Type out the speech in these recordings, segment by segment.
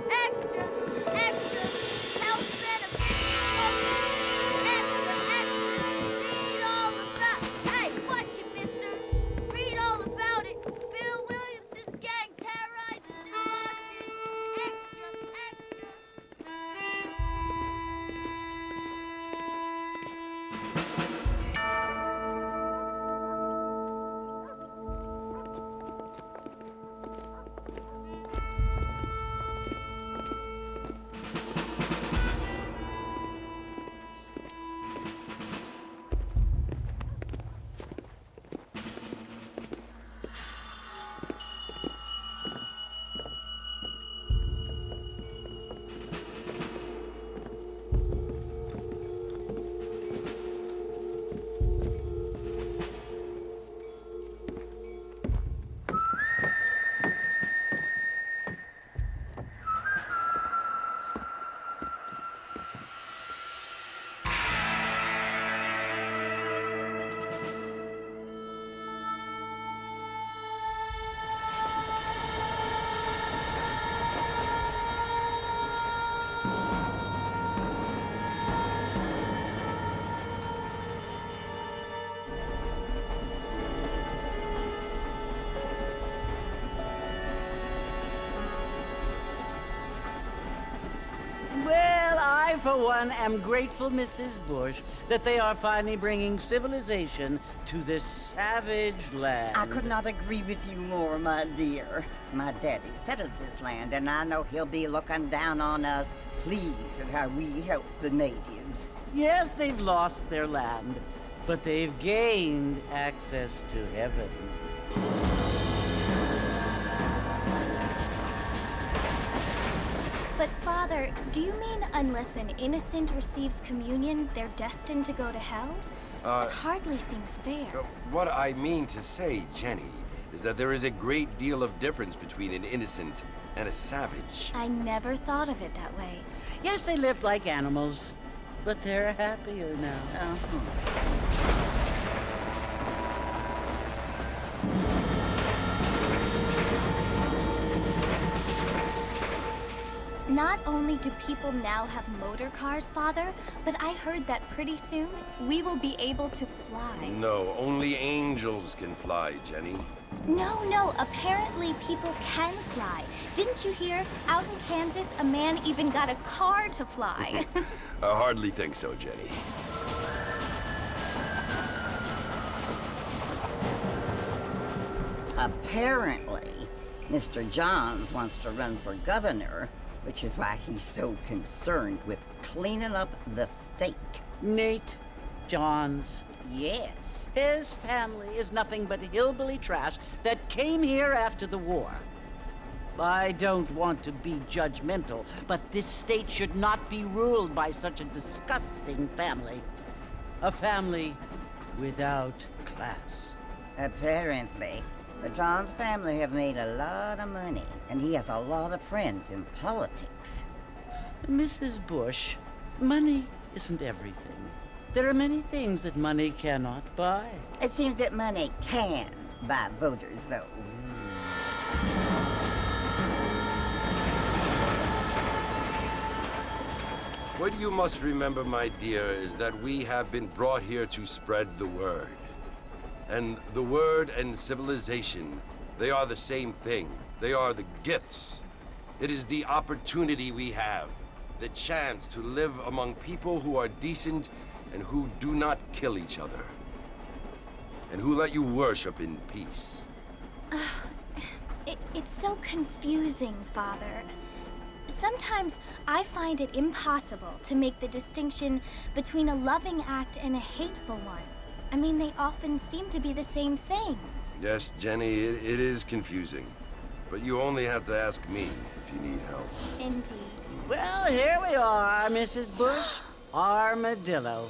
Extra! Extra! Health benefits! Extra! Extra! Read all about... Hey, watch it, mister! Read all about it! Bill Williamson's gang terrorizes his lodges! Extra! Extra! Well, I, for one, am grateful, Mrs. Bush, that they are finally bringing civilization to this savage land. I could not agree with you more, my dear. My daddy settled this land, and I know he'll be looking down on us, pleased at how we helped the natives. Yes, they've lost their land, but they've gained access to heaven. But, Father, do you mean unless an innocent receives communion, they're destined to go to hell? That hardly seems fair. What I mean to say, Jenny, is that there is a great deal of difference between an innocent and a savage. I never thought of it that way. Yes, they lived like animals, but they're happier now. Not only do people now have motor cars, Father, but I heard that pretty soon we will be able to fly. No, only angels can fly, Jenny. No, apparently people can fly. Didn't you hear? Out in Kansas, a man even got a car to fly. I hardly think so, Jenny. Apparently, Mr. Johns wants to run for governor, which is why he's so concerned with cleaning up the state. Nate Johns. Yes. His family is nothing but hillbilly trash that came here after the war. I don't want to be judgmental, but this state should not be ruled by such a disgusting family. A family without class. Apparently. The Johns family have made a lot of money, and he has a lot of friends in politics. Mrs. Bush, money isn't everything. There are many things that money cannot buy. It seems that money can buy voters, though. What you must remember, my dear, is that we have been brought here to spread the word. And the word and civilization, they are the same thing. They are the gifts. It is the opportunity we have, the chance to live among people who are decent and who do not kill each other, and who let you worship in peace. It's so confusing, Father. Sometimes I find it impossible to make the distinction between a loving act and a hateful one. I mean, they often seem to be the same thing. Yes, Jenny, it is confusing. But you only have to ask me if you need help. Indeed. Well, here we are, Mrs. Bush. Armadillo.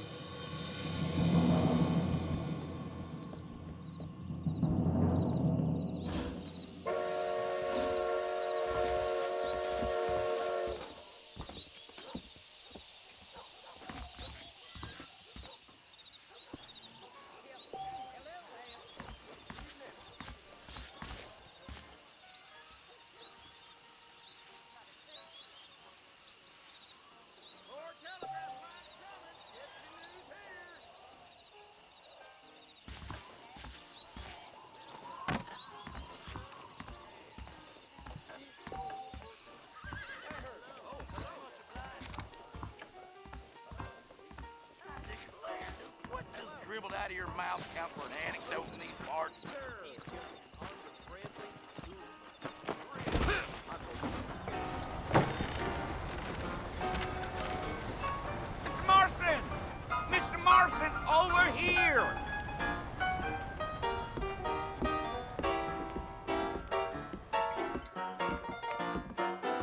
What just dribbled out of your mouth count for an anecdote in these parts? Mr. Marston! Mr. Marston, over here!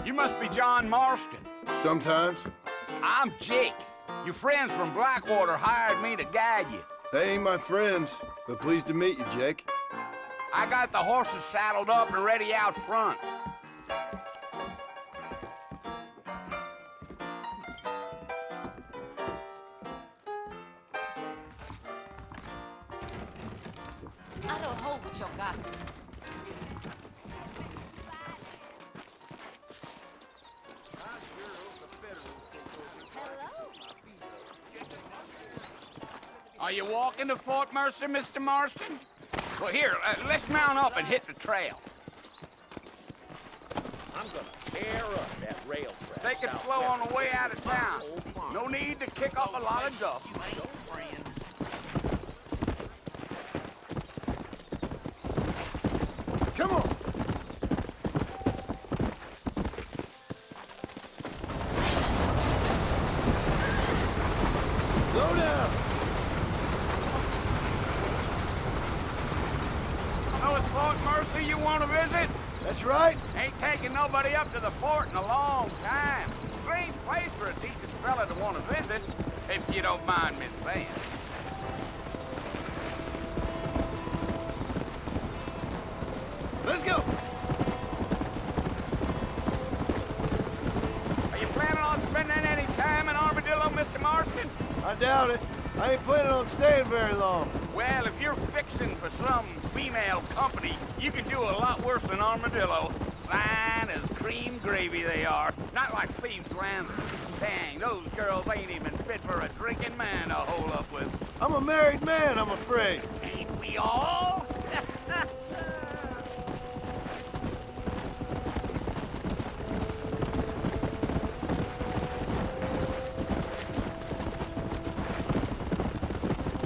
You must be John Marston. Sometimes. I'm Jake. Your friends from Blackwater hired me to guide you. They ain't my friends, but pleased to meet you, Jake. I got the horses saddled up and ready out front. I don't hold with your gossip. Are you walking to Fort Mercer, Mr. Marston? Well, here, let's mount up and hit the trail. I'm gonna tear up that rail track. Take it slow on the way out of town. No need to kick up a lot of dust. You ain't no friend. Come on! Slow down! Oh, it's Fort Mercer you want to visit? That's right. Ain't taking nobody up to the fort in a long time. Strange place for a decent fella to want to visit, if you don't mind me saying. Let's go! Are you planning on spending any time in Armadillo, Mr. Marston? I doubt it. I ain't planning on staying very long. Well, if you're fixing for some female company, you can do a lot worse than Armadillo. Fine as cream gravy they are. Not like Thieves' Landing. Dang, those girls ain't even fit for a drinking man to hole up with. I'm a married man, I'm afraid. Ain't we all?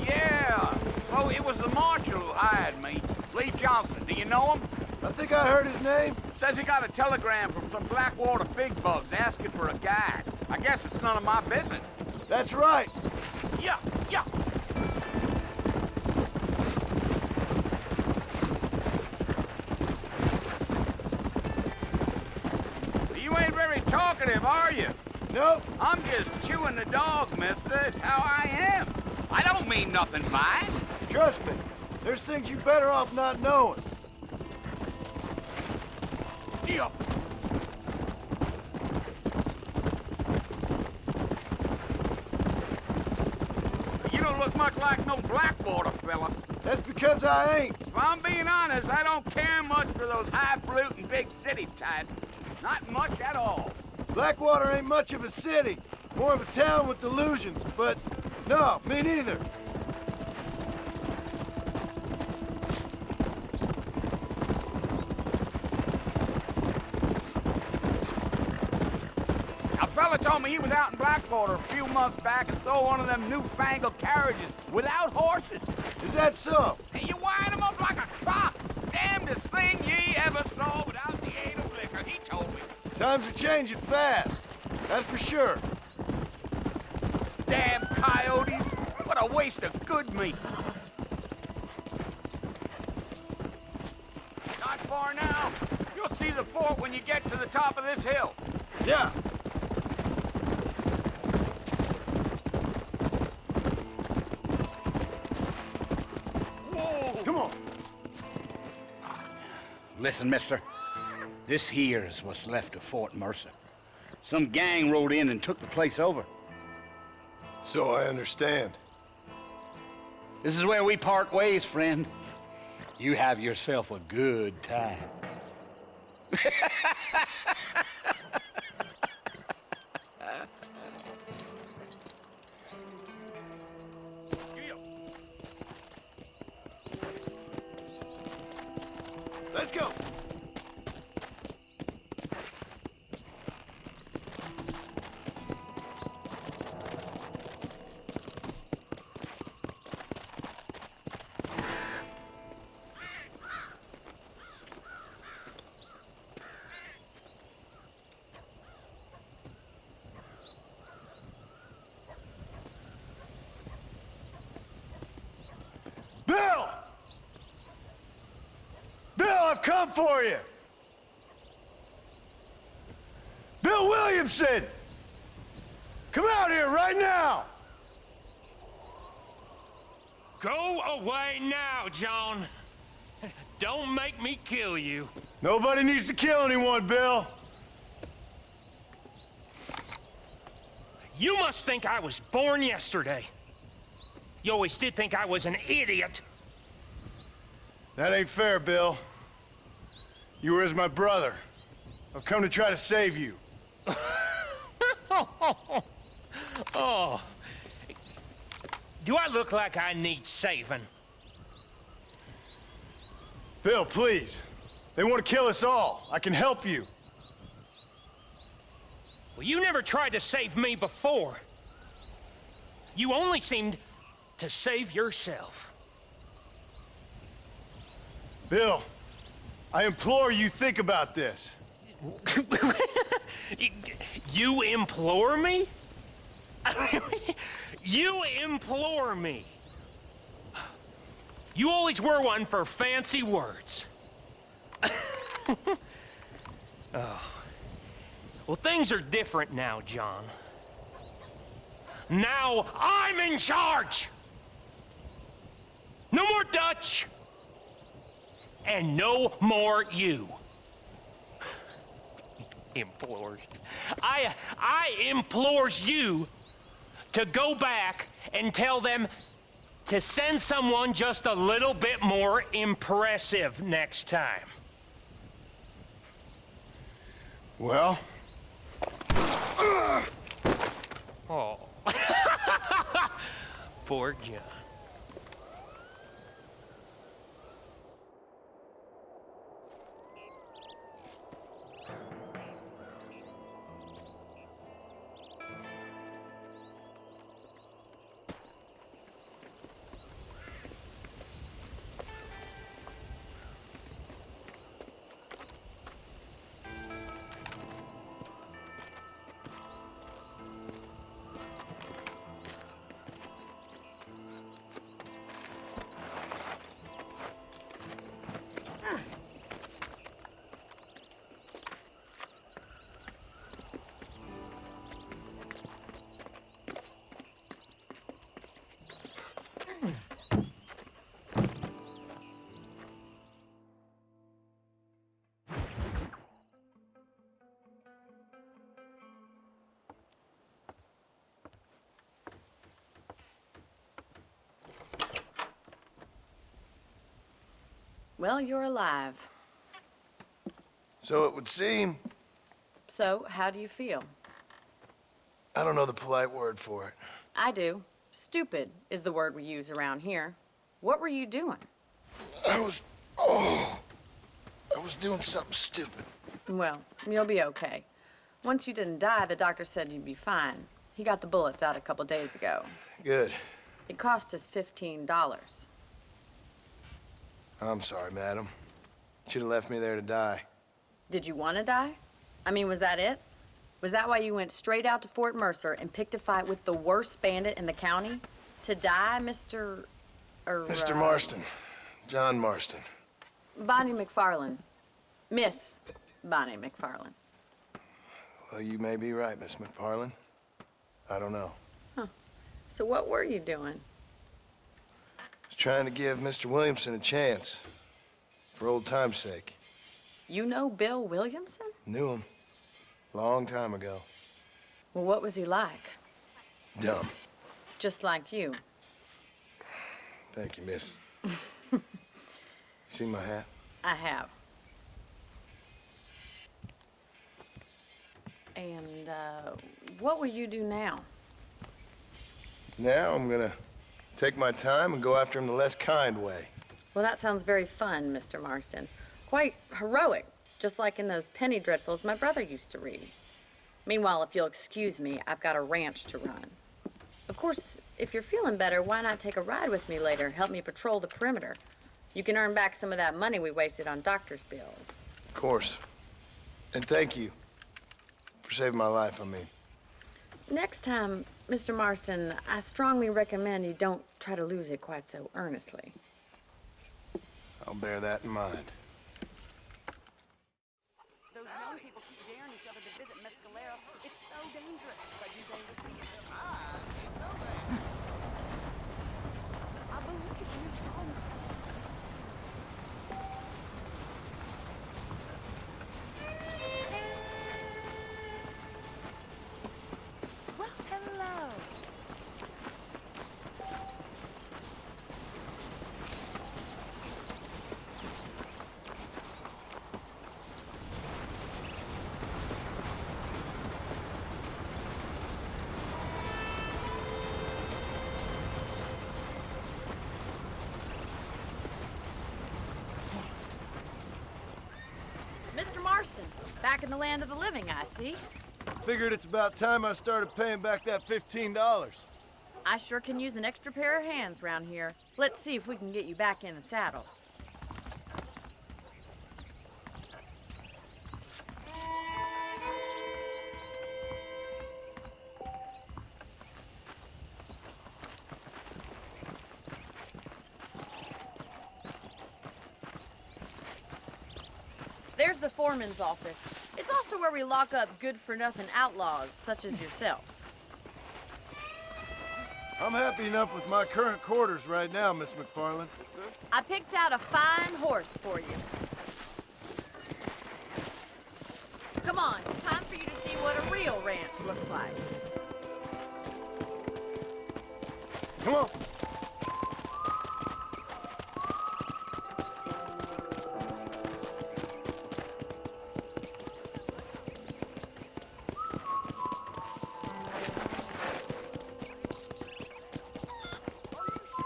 Yeah, so it was the marshal who hired me. Lee Johnson, do you know him? I think I heard his name. Says he got a telegram from some Blackwater big bugs asking for a guide. I guess it's none of my business. That's right. Yeah, yeah. You ain't very talkative, are you? Nope. I'm just chewing the dog, mister. It's how I am. I don't mean nothing by it. Trust me. There's things you better off not knowing. Yeah. You don't look much like no Blackwater fella. That's because I ain't. If I'm being honest, I don't care much for those highfalutin big city types. Not much at all. Blackwater ain't much of a city. More of a town with delusions, but no, me neither. A fella told me he was out in Blackwater a few months back and saw one of them newfangled carriages without horses. Is that so? And you wind him up like a clock. Damnedest thing ye ever saw without the aid of liquor, he told me. Times are changing fast. That's for sure. Damn coyotes. What a waste of good meat. Not far now. You'll see the fort when you get to the top of this hill. Yeah. Whoa! Come on. Listen, mister. This here is what's left of Fort Mercer. Some gang rode in and took the place over. So I understand. This is where we part ways, friend. You have yourself a good time. Let's go. Bill! Bill, I've come for you! Bill Williamson! Come out here right now! Go away now, John. Don't make me kill you. Nobody needs to kill anyone, Bill. You must think I was born yesterday. You always did think I was an idiot. That ain't fair, Bill. You were as my brother. I've come to try to save you. Oh. Do I look like I need saving? Bill, please. They want to kill us all. I can help you. Well, you never tried to save me before. You only seemed to save yourself. Bill, I implore you think about this. You implore me? You implore me. You always were one for fancy words. Oh. Well, things are different now, John. Now I'm in charge! No more Dutch! And no more you. Implores. I implores you to go back and tell them to send someone just a little bit more impressive next time. Well? Oh. Poor John. Well, you're alive. So it would seem. So, how do you feel? I don't know the polite word for it. I do. Stupid is the word we use around here. What were you doing? I was doing something stupid. Well, you'll be okay. Once you didn't die, the doctor said you'd be fine. He got the bullets out a couple days ago. Good. It cost us $15. I'm sorry, madam. Should have left me there to die. Did you want to die? I mean, was that it? Was that why you went straight out to Fort Mercer and picked a fight with the worst bandit in the county? To die, Mr. Mr. Marston. John Marston. Bonnie McFarland. Miss Bonnie McFarland. Well, you may be right, Miss McFarland. I don't know. So what were you doing? I was trying to give Mr. Williamson a chance. For old time's sake. You know Bill Williamson? Knew him. Long time ago. Well, what was he like? Dumb. Just like you. Thank you, miss. See my hat? I have. And, what will you do now? Now I'm gonna take my time and go after him the less kind way. Well, that sounds very fun, Mr. Marston. Quite heroic, just like in those penny dreadfuls my brother used to read. Meanwhile, if you'll excuse me, I've got a ranch to run. Of course, if you're feeling better, why not take a ride with me later? Help me patrol the perimeter. You can earn back some of that money we wasted on doctor's bills. Of course. And thank you for saving my life, I mean. Next time, Mr. Marston, I strongly recommend you don't try to lose it quite so earnestly. I'll bear that in mind. Those young people keep daring each other to visit Mescalero. It's so dangerous. But you think to see it? I didn't know that. I believe you strong. Well, hello. Mr. Marston, back in the land of the living, I see. Figured it's about time I started paying back that $15. I sure can use an extra pair of hands round here. Let's see if we can get you back in the saddle. There's the foreman's office. It's also where we lock up good-for-nothing outlaws, such as yourself. I'm happy enough with my current quarters right now, Miss McFarland. I picked out a fine horse for you. Come on, time for you to see what a real ranch looks like. Come on.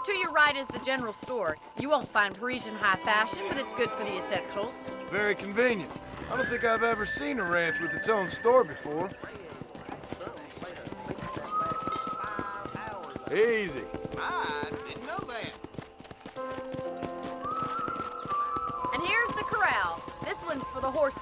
To your right is the general store. You won't find Parisian high fashion, but it's good for the essentials. Very convenient. I don't think I've ever seen a ranch with its own store before. Easy. I didn't know that. And here's the corral. This one's for the horses.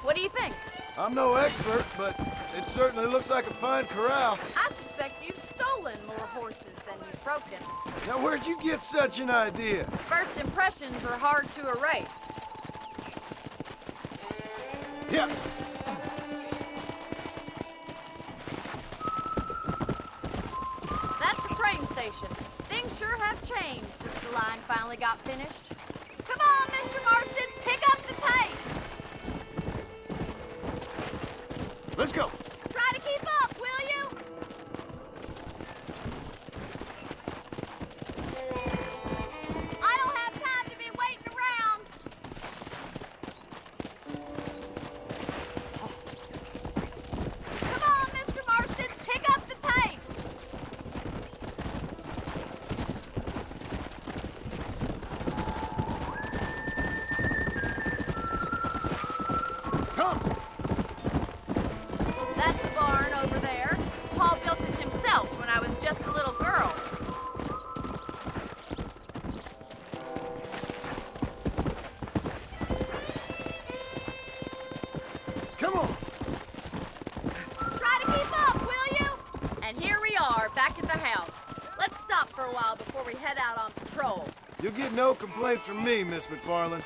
What do you think? I'm no expert, but it certainly looks like a fine corral. I suspect you've stolen more horses than you've broken. Now, where'd you get such an idea? First impressions are hard to erase. Yep. That's the train station. Things sure have changed since the line finally got finished. Come on, Mr. Marston, pick up the pace. Let's go. Try to keep up, will you? I don't have time to be waiting around. Come on, Mr. Marston, pick up the pace. Come. That's the barn over there. Paul built it himself when I was just a little girl. Come on. Try to keep up, will you? And here we are, back at the house. Let's stop for a while before we head out on patrol. You'll get no complaints from me, Miss McFarland.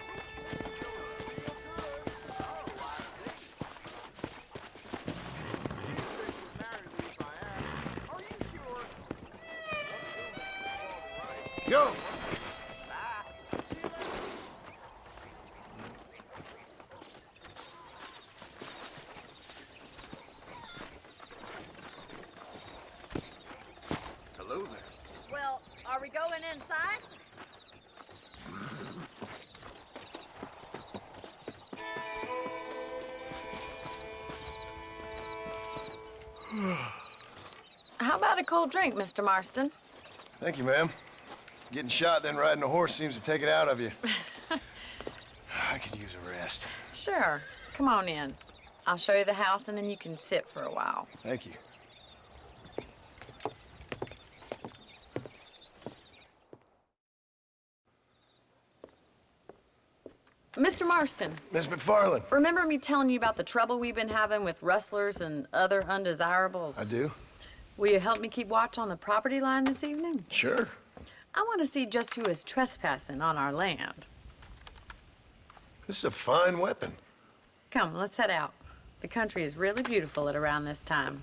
Go! Hello there. Well, are we going inside? How about a cold drink, Mr. Marston? Thank you, ma'am. Getting shot, then riding a horse seems to take it out of you. I could use a rest. Sure. Come on in. I'll show you the house, and then you can sit for a while. Thank you. Mr. Marston, Miss McFarland. remember me telling you about the trouble we've been having with rustlers and other undesirables? I do. Will you help me keep watch on the property line this evening? Sure. I want to see just who is trespassing on our land. This is a fine weapon. Come, let's head out. The country is really beautiful at around this time.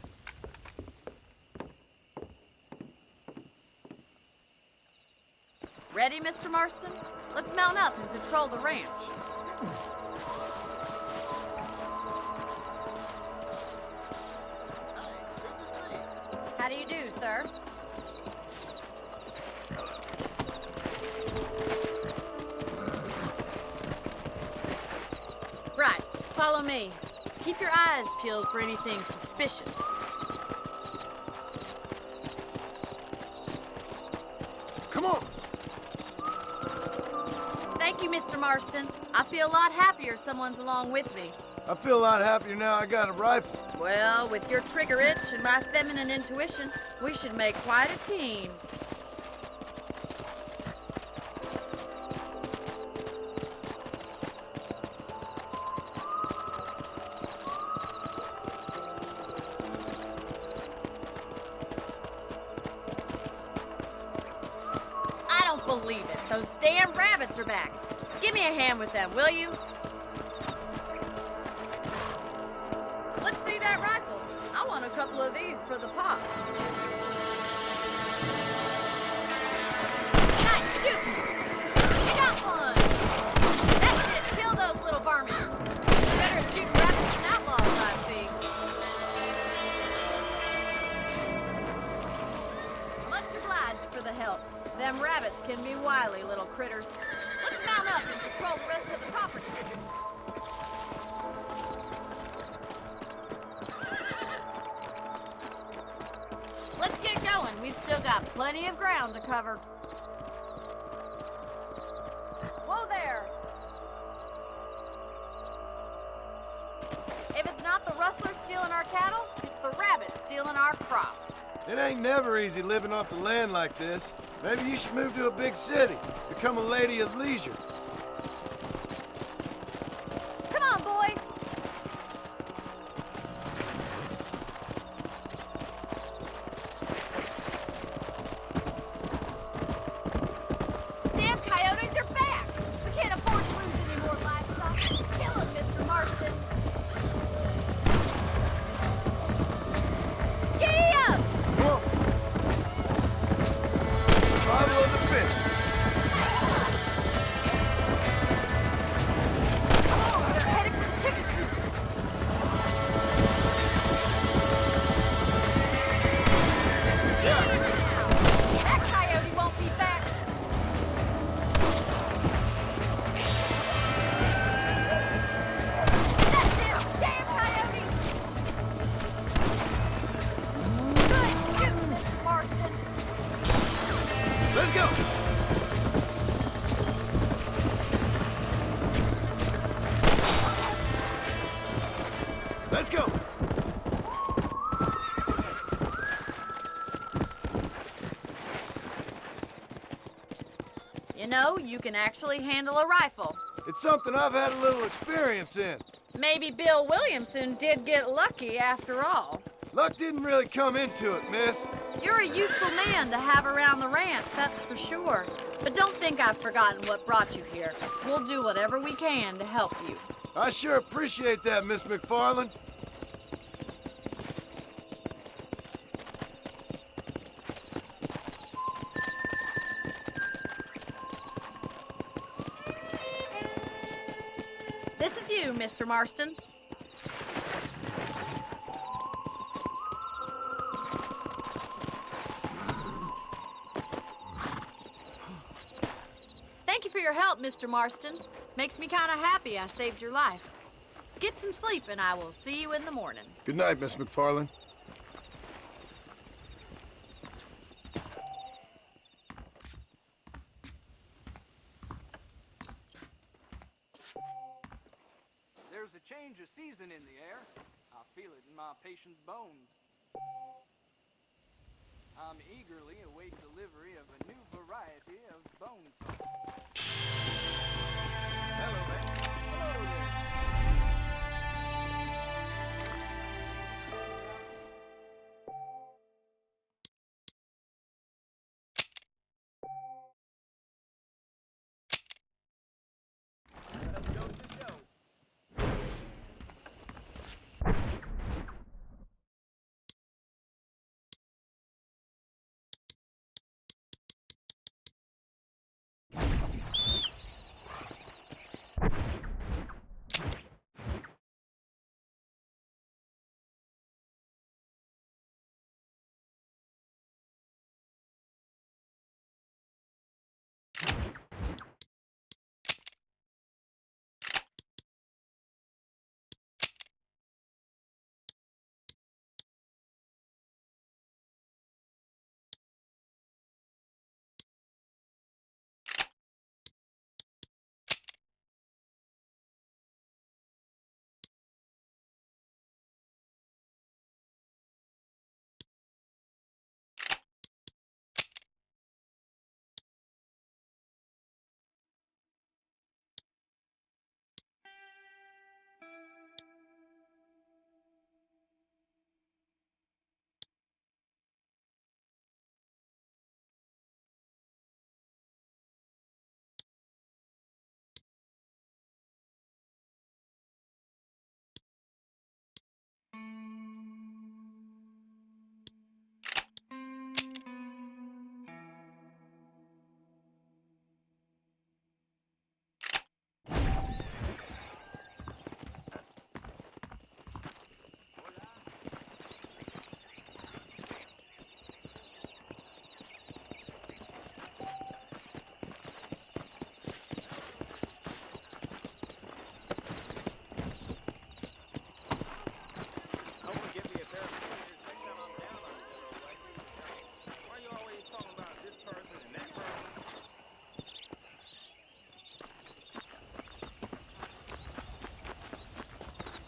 Ready, Mr. Marston? Let's mount up and patrol the ranch. How do you do, sir? Right, follow me. Keep your eyes peeled for anything suspicious. Come on. Thank you, Mr. Marston. I feel a lot happier someone's along with me. I feel a lot happier now I got a rifle. Well, with your trigger itch and my feminine intuition, we should make quite a team. I don't believe it. Those damn rabbits are back. Give me a hand with them, will you? Let's see that rifle. I want a couple of these for the pop. Nice shooting. You got one. That's it. Kill those little varmints. Better at shooting rabbits than outlaws, I see. Much obliged for the help. Them rabbits can be wily little critters. Let's mount up and patrol the rest of the property. Let's get going. We've still got plenty of ground to cover. Whoa there! If it's not the rustlers stealing our cattle, it's the rabbits stealing our crops. It ain't never easy living off the land like this. Maybe you should move to a big city. Become a lady of leisure. Come on, boy! Damn coyotes are back! We can't afford to lose any more livestock. Kill them, Mr. Marston. Yeah! Come on. Survival of the fish. They're headed for the chicken coop. That coyote won't be back. That's it! Damn coyote! Good shooting, Mr. Marston. Let's go. Let's go. You know, you can actually handle a rifle. It's something I've had a little experience in. Maybe Bill Williamson did get lucky after all. Luck didn't really come into it, miss. You're a useful man to have around the ranch, that's for sure. But don't think I've forgotten what brought you here. We'll do whatever we can to help you. I sure appreciate that, Miss McFarland. you, Mr. Marston. Thank you for your help, Mr. Marston. Makes me kind of happy I saved your life. Get some sleep, and I will see you in the morning. Good night, Miss McFarland. There's a change of season in the air. I feel it in my patient's bones. I'm eagerly await delivery of a new variety of bone saw. Hello there. Hello there. Let's go to the show.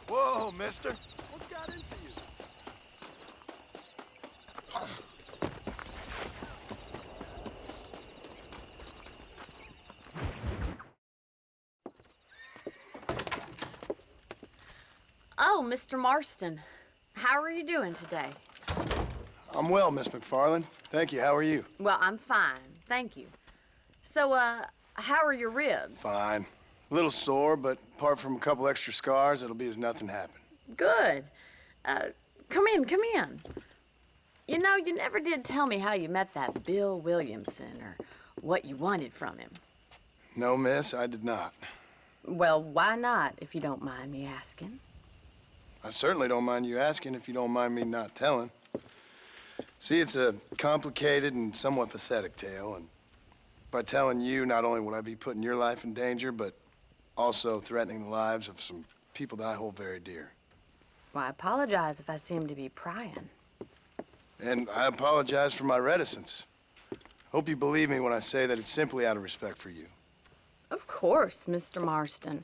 Whoa, mister. What got into you? Oh, Mr. Marston. How are you doing today? I'm well, Miss McFarland. Thank you. How are you? Well, I'm fine. Thank you. So, how are your ribs? Fine. A little sore, but apart from a couple extra scars, it'll be as nothing happened. Good. Come in, come in. You know, you never did tell me how you met that Bill Williamson or what you wanted from him. No, miss, I did not. Well, why not, if you don't mind me asking? I certainly don't mind you asking if you don't mind me not telling. See, it's a complicated and somewhat pathetic tale, and by telling you, not only would I be putting your life in danger, but also threatening the lives of some people that I hold very dear. Well, I apologize if I seem to be prying. And I apologize for my reticence. Hope you believe me when I say that it's simply out of respect for you. Of course, Mr. Marston.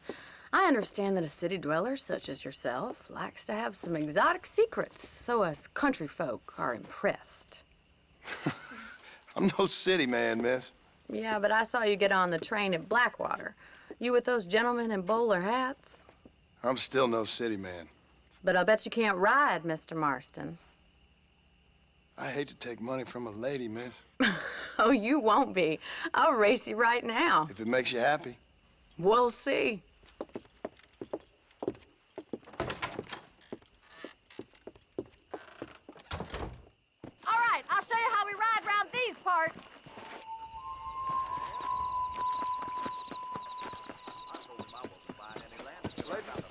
I understand that a city dweller such as yourself likes to have some exotic secrets, so us country folk are impressed. I'm no city man, miss. Yeah, but I saw you get on the train at Blackwater. You with those gentlemen in bowler hats? I'm still no city man. But I'll bet you can't ride, Mr. Marston. I hate to take money from a lady, miss. Oh, you won't be. I'll race you right now. If it makes you happy. We'll see. All right, I'll show you how we ride around these parts. I told him I wasn't buying any land until I found a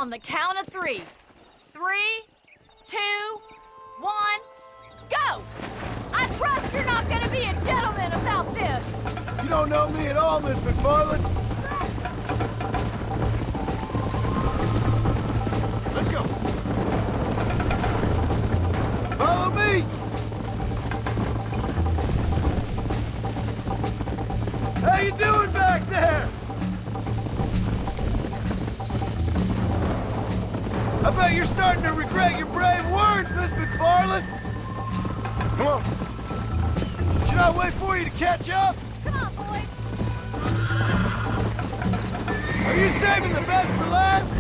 On the count of 3. 3, 2, 1, go! I trust you're not gonna be a gentleman about this. You don't know me at all, Miss McFarland. Let's go. Follow me. How you doing back there? I bet you're starting to regret your brave words, Miss McFarland. Come on. Should I wait for you to catch up? Come on, boys. Are you saving the best for last?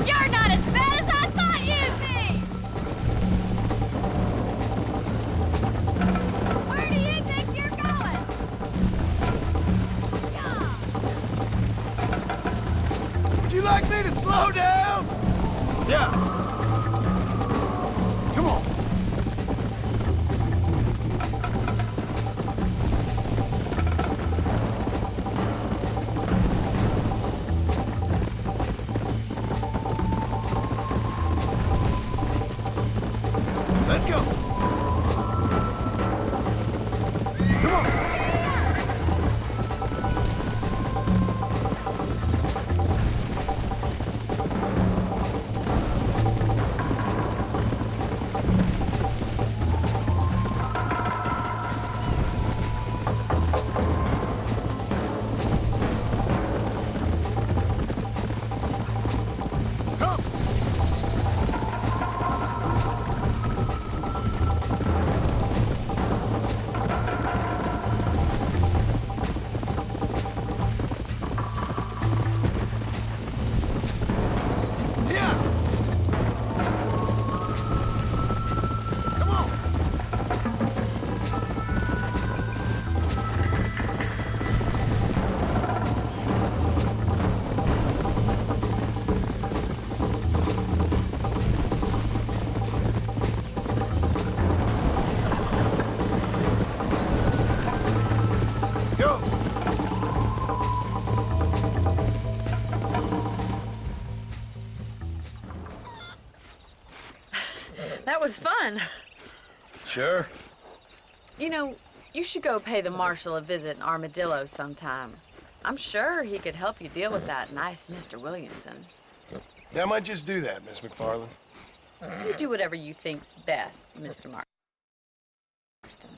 You're not as bad as I thought you'd be! Where do you think you're going? Yeah. Would you like me to slow down? Yeah. Come on. Let's go. Come on. That was fun. Sure. You know, you should go pay the marshal a visit in Armadillo sometime. I'm sure he could help you deal with that nice Mr. Williamson. Yeah, I might just do that, Miss McFarland. You do whatever you think's best, Mr. Marston.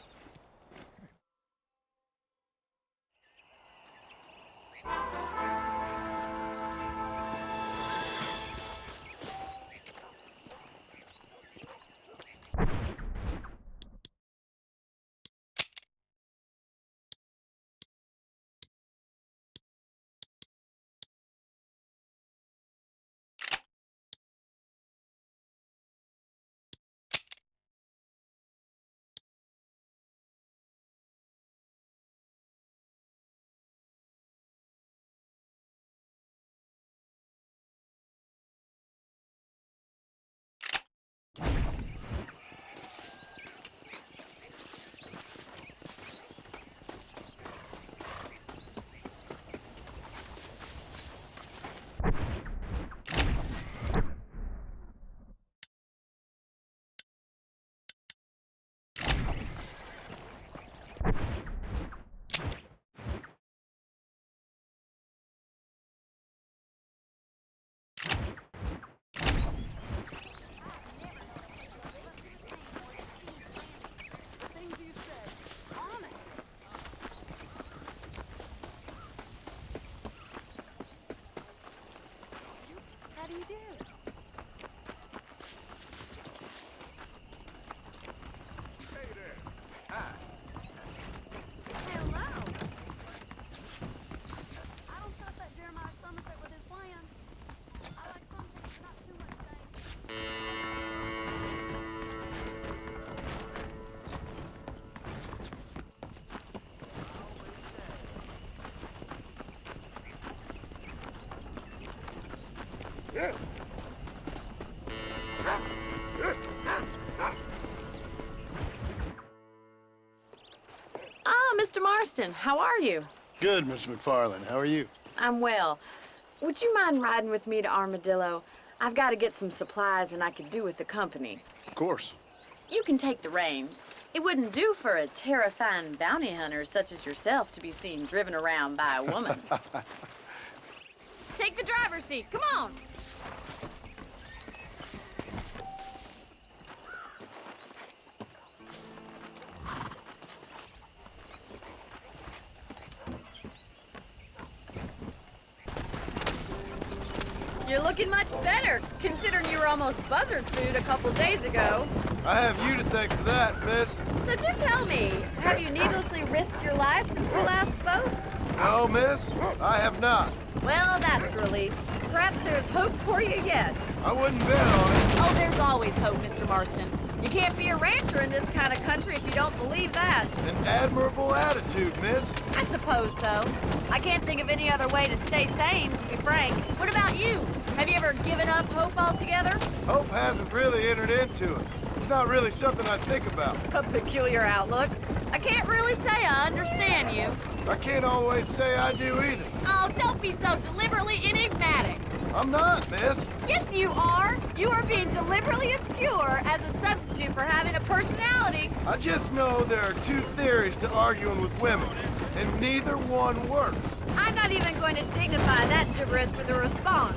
How do you do? Hey there. Hi. Hello. I don't trust that Jeremiah Somerset with his plan. I like some things, not too much things. Ah, Mr. Marston, how are you? Good, Miss McFarland. How are you? I'm well. Would you mind riding with me to Armadillo? I've got to get some supplies and I could do with the company. Of course. You can take the reins. It wouldn't do for a terrifying bounty hunter such as yourself to be seen driven around by a woman. Take the driver's seat. Come on. You're looking much better, considering you were almost buzzard food a couple days ago. I have you to thank for that, miss. So do tell me, have you needlessly risked your life since we last spoke? No, miss, I have not. Well, that's a relief. Perhaps there's hope for you yet. I wouldn't bet on it. Oh, there's always hope, Mr. Marston. You can't be a rancher in this kind of country if you don't believe that. An admirable attitude, miss. I suppose so. I can't think of any other way to stay sane, to be frank. What about you? Have you ever given up hope altogether? Hope hasn't really entered into it. It's not really something I think about. A peculiar outlook. I can't really say I understand you. I can't always say I do either. Oh, don't be so deliberately enigmatic. I'm not, miss. Yes, you are. You are being deliberately obscure as a substitute for having a personality. I just know there are two theories to arguing with women, and neither one works. I'm not even going to dignify that gibberish with a response.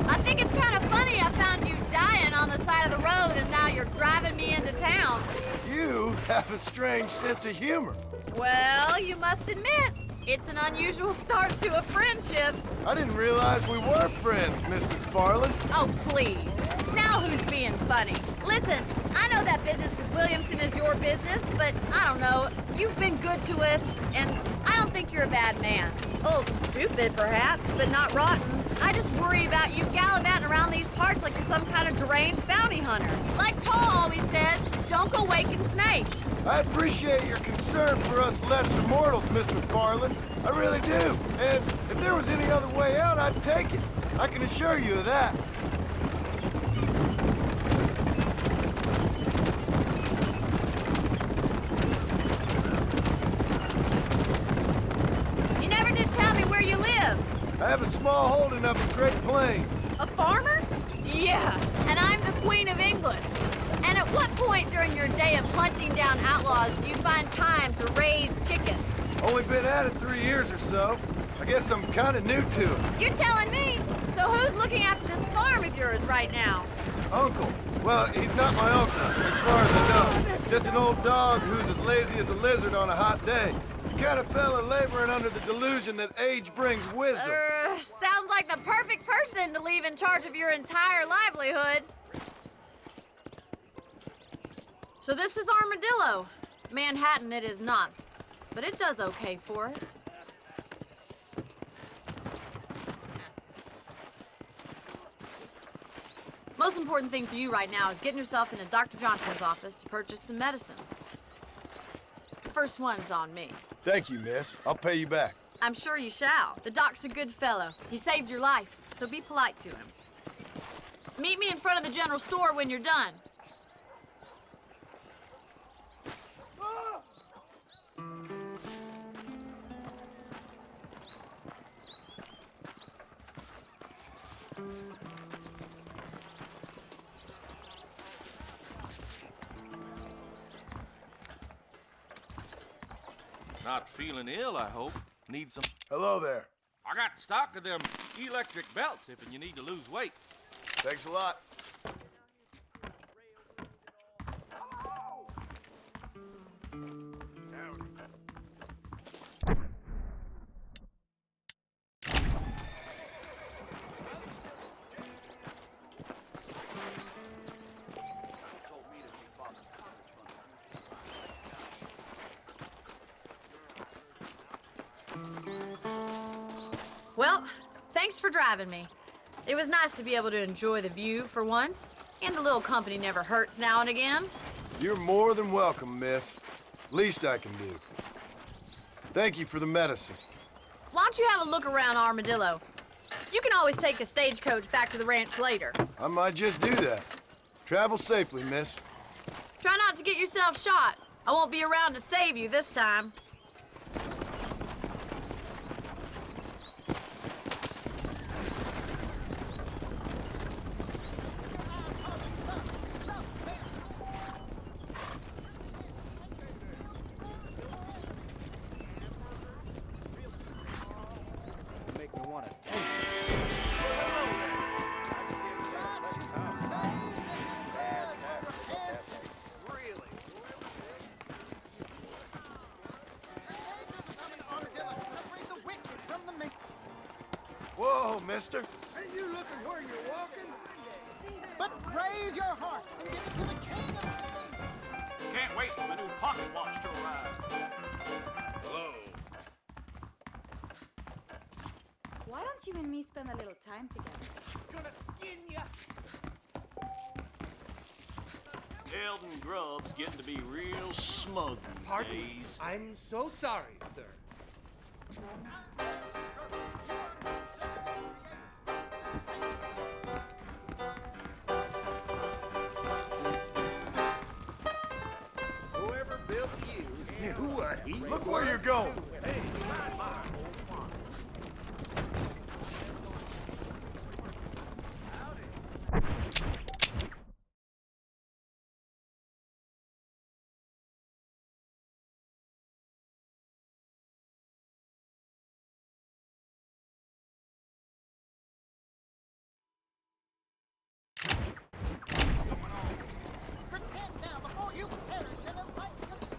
I think it's kind of funny I found you dying on the side of the road and now you're driving me into town. You have a strange sense of humor. Well, you must admit, it's an unusual start to a friendship. I didn't realize we were friends, Miss McFarland. Oh, please. Now who's being funny? Listen, I know that business with Williamson is your business, but I don't know. You've been good to us, and I don't think you're a bad man. A little stupid, perhaps, but not rotten. I just worry about you gallivanting around these parts like you're some kind of deranged bounty hunter. Like Paul always says, don't go waking snakes. I appreciate your concern for us lesser mortals, Miss McFarland. I really do. And if there was any other way out, I'd take it. I can assure you of that. You never did tell me where you live. I have a small holding up in Great Plains. A farmer? Yeah, and I'm the Queen of England. And at what point during your day of hunting down outlaws do you find time to raise chickens? Only been at it 3 years or so. I guess I'm kind of new to it. You're telling me? So who's looking after this farm of yours right now? Uncle. Well, he's not my uncle, as far as I know. Just an old dog who's as lazy as a lizard on a hot day. The kind of fella laboring under the delusion that age brings wisdom. Sounds like the perfect person to leave in charge of your entire livelihood. So this is Armadillo. Manhattan it is not, but it does okay for us. Most important thing for you right now is getting yourself into Dr. Johnson's office to purchase some medicine. The first one's on me. Thank you, miss. I'll pay you back. I'm sure you shall. The doc's a good fellow. He saved your life, so be polite to him. Meet me in front of the general store when you're done. Not feeling ill, I hope. Need some... Hello there. I got stock of them electric belts if you need to lose weight. Thanks a lot. Well, thanks for driving me. It was nice to be able to enjoy the view for once, and a little company never hurts now and again. You're more than welcome, miss. Least I can do. Thank you for the medicine. Why don't you have a look around Armadillo? You can always take a stagecoach back to the ranch later. I might just do that. Travel safely, miss. Try not to get yourself shot. I won't be around to save you this time. Make me want to Whoa, mister. Are you looking where you're walking? But raise your heart and get to the king of kings. Can't wait for my new pocket watch to arrive. Hello. Why don't you and me spend a little time together? Gonna skin ya. Eldon Grubb's getting to be real smug these days. I'm so sorry, sir. Whoever built you knew what he Look where you're going. Hey, my old farm. Repent now before you perish in the light of the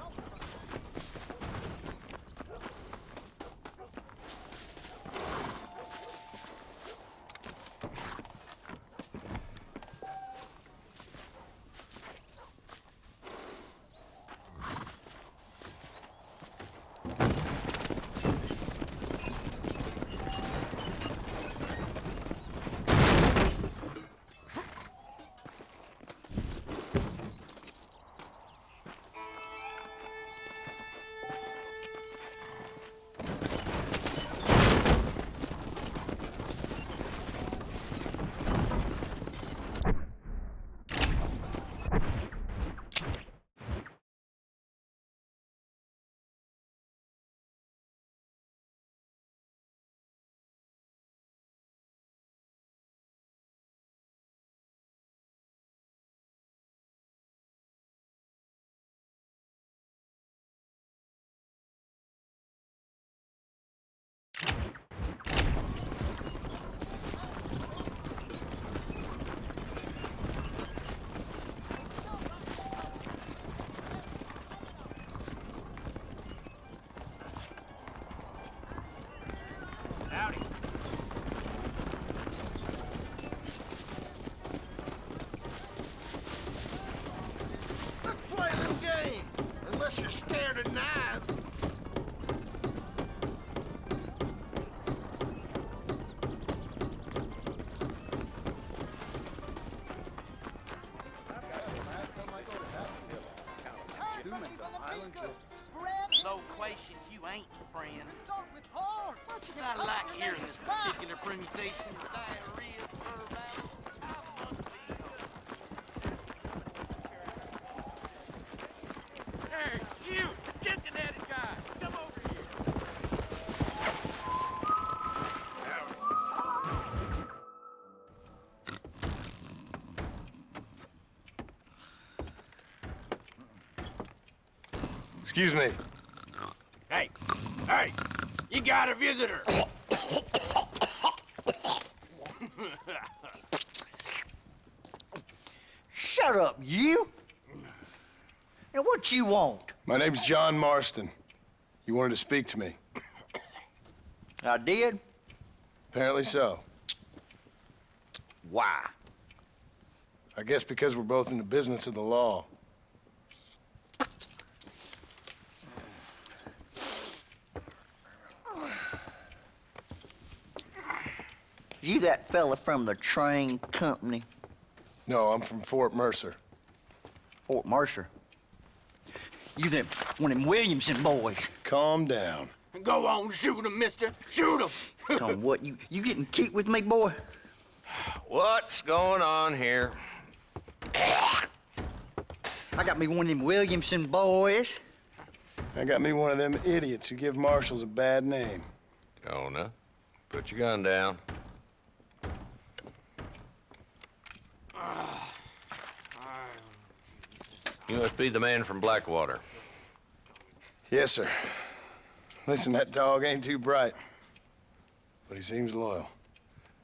Howdy. Let's play a little game, unless you're scared of knives. So glacious you ain't, friend. Cause I like hearing this particular permutation of diarrhea, fur battle. I must be. Hey, you, chicken-headed guy, come over here. Excuse me. Hey, hey, you got a visitor. Shut up, you! And what you want? My name's John Marston. You wanted to speak to me. I did? Apparently so. Why? I guess because we're both in the business of the law. You that fella from the train company? No, I'm from Fort Mercer. Fort Mercer? You them one of them Williamson boys? Calm down. Go on, shoot him, mister. Shoot him. Tom, what, you getting cute with me, boy? What's going on here? I got me one of them Williamson boys. I got me one of them idiots who give marshals a bad name. Jonah, put your gun down. You must be the man from Blackwater. Yes, sir. Listen, that dog ain't too bright, but he seems loyal.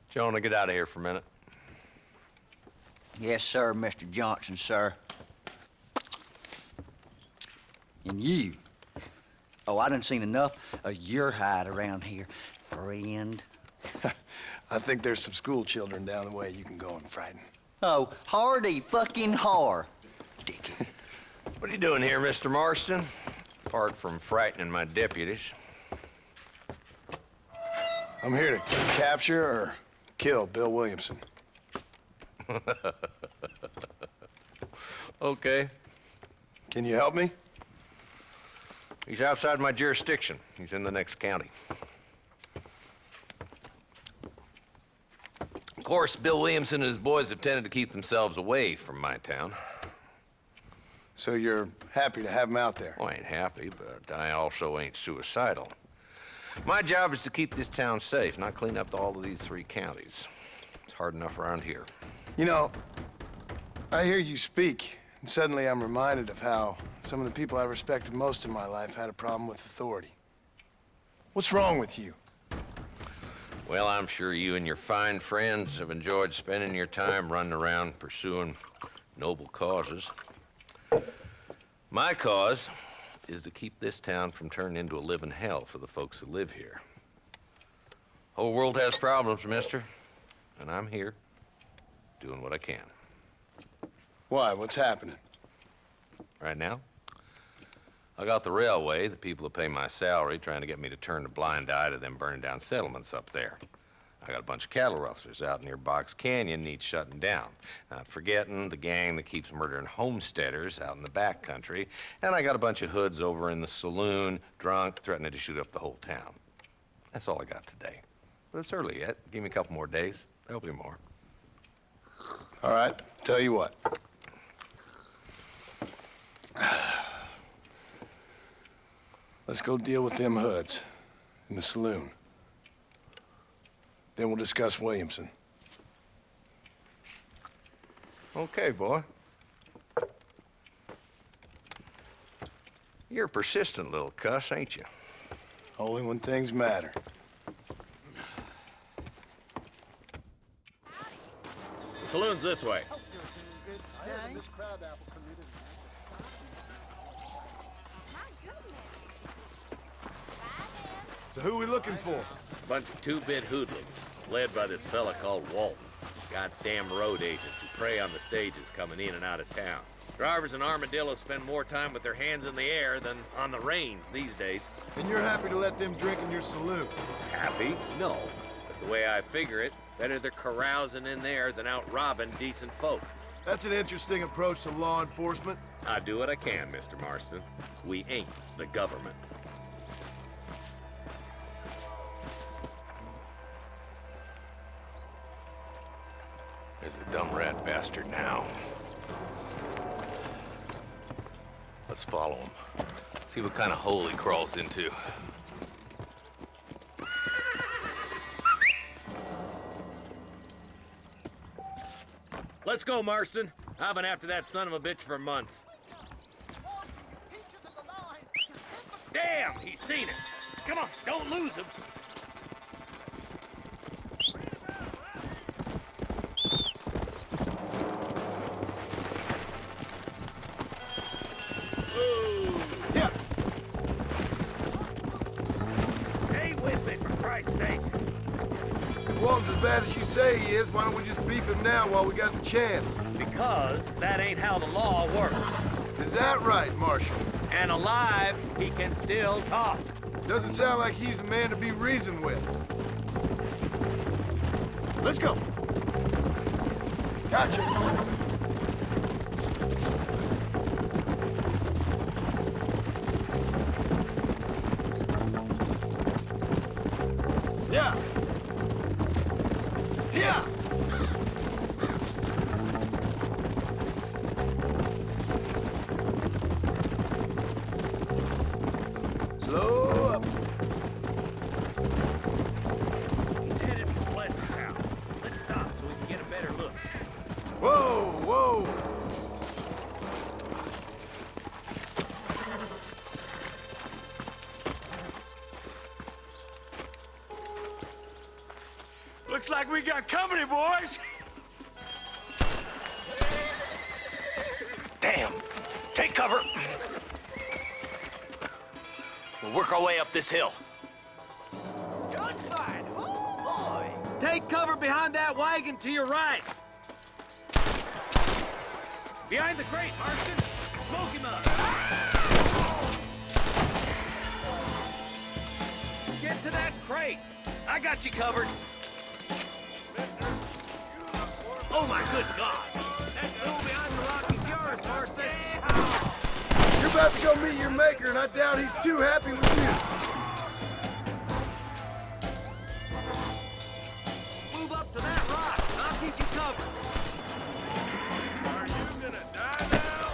Jonah, get out of here for a minute. Yes, sir, Mr. Johnson, sir. And you. Oh, I done seen enough of your hide around here, friend. I think there's some school children down the way you can go and frighten. Oh, hardy fucking har. Dickhead. What are you doing here, Mr. Marston? Apart from frightening my deputies. I'm here to capture or kill Bill Williamson. Okay. Can you help me? He's outside my jurisdiction. He's in the next county. Of course, Bill Williamson and his boys have tended to keep themselves away from my town. So you're happy to have him out there? Well, I ain't happy, but I also ain't suicidal. My job is to keep this town safe, not clean up all of these 3 counties. It's hard enough around here. You know, I hear you speak, and suddenly I'm reminded of how some of the people I respected most in my life had a problem with authority. What's wrong with you? Well, I'm sure you and your fine friends have enjoyed spending your time running around pursuing noble causes. My cause is to keep this town from turning into a living hell for the folks who live here. Whole world has problems, mister, and I'm here doing what I can. Why? What's happening? Right now, I got the railway, the people who pay my salary, trying to get me to turn a blind eye to them burning down settlements up there. I got a bunch of cattle rustlers out near Box Canyon needs shutting down. Not forgetting the gang that keeps murdering homesteaders out in the back country. And I got a bunch of hoods over in the saloon, drunk, threatening to shoot up the whole town. That's all I got today. But it's early yet. Give me a couple more days. There'll be more. All right, tell you what. Let's go deal with them hoods in the saloon. Then we'll discuss Williamson. Okay, boy. You're a persistent little cuss, ain't you? Only when things matter. The saloon's this way. So who are we looking for? Bunch of two-bit hoodlums, led by this fella called Walton. Goddamn road agents who prey on the stages coming in and out of town. Drivers in Armadillo spend more time with their hands in the air than on the reins these days. And you're happy to let them drink in your saloon? Happy? No. But the way I figure it, better they're carousing in there than out robbing decent folk. That's an interesting approach to law enforcement. I do what I can, Mr. Marston. We ain't the government. There's the dumb rat bastard now. Let's follow him. See what kind of hole he crawls into. Let's go, Marston. I've been after that son of a bitch for months. Damn, he's seen it. Come on, don't lose him. Walton's as bad as you say he is. Why don't we just beef him now while we got the chance? Because that ain't how the law works. Is that right, Marshal? And alive, he can still talk. Doesn't sound like he's a man to be reasoned with. Let's go. Gotcha. Yeah. Yeah. Slow up. He's headed for Pleasant's house. Let's stop so we can get a better look. Whoa, whoa. Looks like we got company, boys. Damn. Take cover. We'll work our way up this hill. Gunfight! Oh, boy! Take cover behind that wagon to your right. Behind the crate, Marston. Smoke him up. Get to that crate. I got you covered. Oh, my good God. That fool behind the rock is yours, Marston. You're about to go meet your maker, and I doubt he's too happy with you. Move up to that rock, and I'll keep you covered. Are you gonna die now?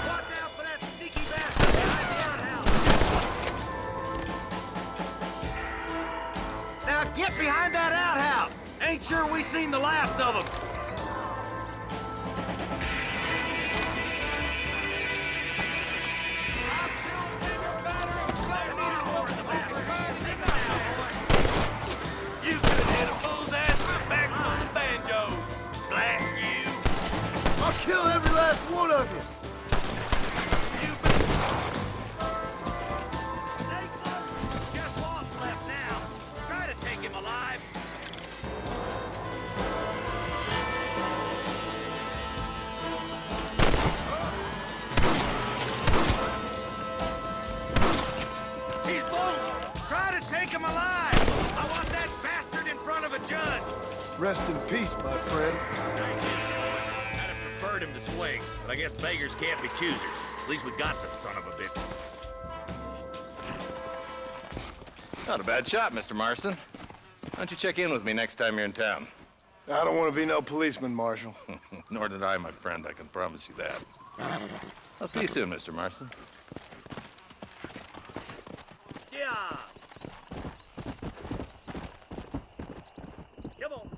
Watch out for that sneaky bastard behind the outhouse. Now get behind that outhouse. Ain't sure we seen the last of them. You could have hit a fool's ass with a back full of banjos. Blast you. I'll kill every last one of you. Just lost left now. Try to take him alive. He's bold. Try to take him alive. I want that bastard in front of a judge. Rest in peace, my friend. I'd have preferred him to swing, but I guess beggars can't be choosers. At least we got the son of a bitch. Not a bad shot, Mr. Marston. Why don't you check in with me next time you're in town? I don't want to be no policeman, Marshal. Nor did I, my friend. I can promise you that. I'll see you soon, Mr. Marston. Yeah. Come on.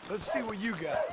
Let's see what you got.